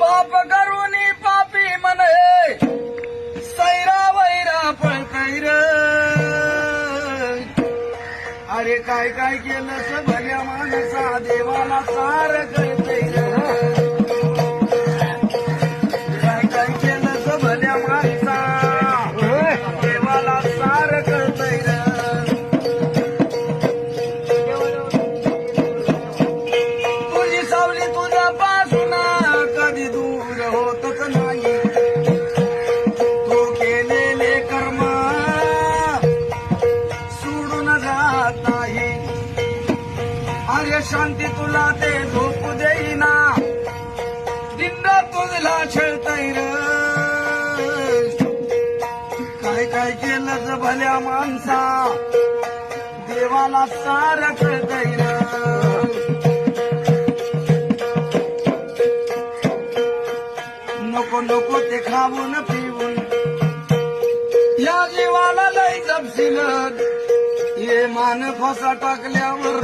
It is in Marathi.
पाप करूनी पापी म्हणे सैरा वैरा पळतैर अरे काय काय केलं स भल्या माणसा देवाला सार कळतैर काय काय केलं स भल्या माणसा देवाला सार कळतैर तुझी सावली तुझ्या पासून कधी दूर होतच नाही तू केलेले कर्म सोडून जात नाही अरे शांती तुला ते झोपू देईना दिंड तुझला छळतैर काय काय केलं भल्या माणसा देवाला सार कळतैर नको नको ते खाऊन पिऊन या जीवाला लय जपशील ये मान फसा टाकल्यावर